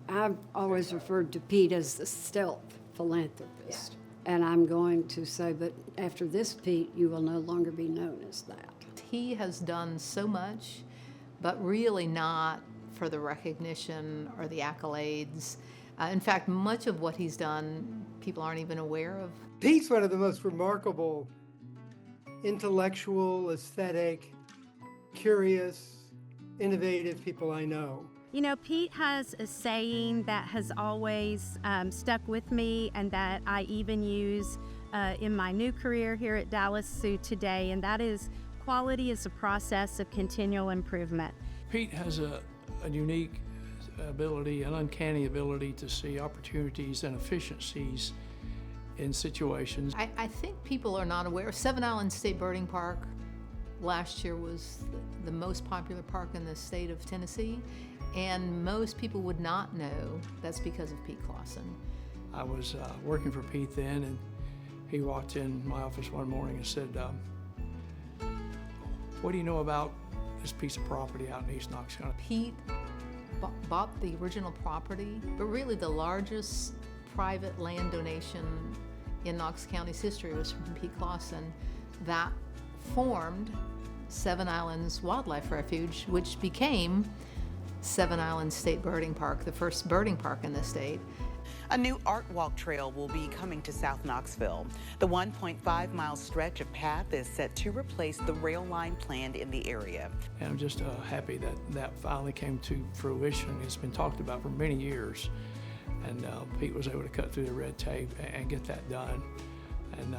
I've always referred to Pete as the stealth philanthropist. And I'm going to say, but after this, Pete, you will no longer be known as that. He has done so much, but really not for the recognition or the accolades. In fact, much of what he's done, people aren't even aware of. Pete's one of the most remarkable intellectual, aesthetic, curious, innovative people I know. You know, Pete has a saying that has always stuck with me and that I even use in my new career here at Dallas Zoo today, and that is, quality is a process of continual improvement. Pete has a unique ability, an uncanny ability to see opportunities and efficiencies in situations. I think people are not aware. Seven Islands State Birding Park last year was the most popular park in the state of Tennessee, and most people would not know that's because of Pete Claussen. I was working for Pete then, and he walked in my office one morning and said, what do you know about this piece of property out in East Knox County? Pete bought the original property, but really the largest private land donation in Knox County's history was from Pete Claussen. That formed Seven Islands Wildlife Refuge, which became Seven Islands State Birding Park, the first birding park in the state. A new art walk trail will be coming to South Knoxville. The 1.5-mile stretch of path is set to replace the rail line planned in the area. And I'm just happy that that finally came to fruition. It's been talked about for many years, and Pete was able to cut through the red tape and get that done. And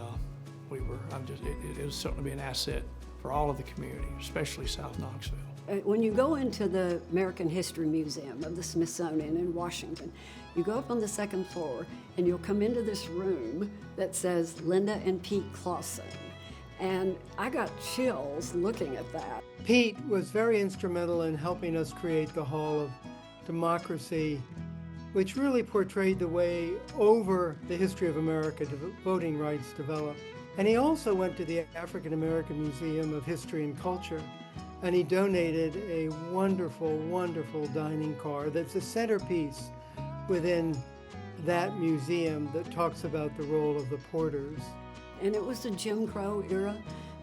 it was certainly be an asset for all of the community, especially South Knoxville. When you go into the American History Museum of the Smithsonian in Washington, you go up on the second floor and you'll come into this room that says Linda and Pete Claussen. And I got chills looking at that. Pete was very instrumental in helping us create the Hall of Democracy, which really portrayed the way over the history of America voting rights developed. And he also went to the African American Museum of History and Culture, and he donated a wonderful, wonderful dining car that's a centerpiece within that museum that talks about the role of the porters. And it was the Jim Crow era,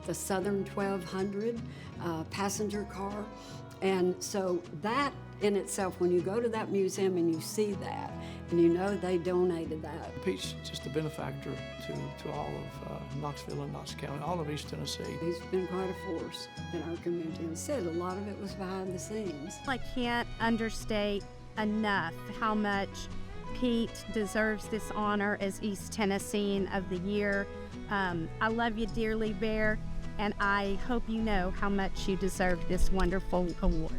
the Southern 1200 passenger car. And so that in itself, when you go to that museum and you see that, and you know they donated that. Pete's just a benefactor to all of Knoxville and Knox County, all of East Tennessee. He's been quite a force in our community, and said a lot of it was behind the scenes. I can't understate enough how much Pete deserves this honor as East Tennessean of the Year. I love you dearly, Bear, and I hope you know how much you deserve this wonderful award.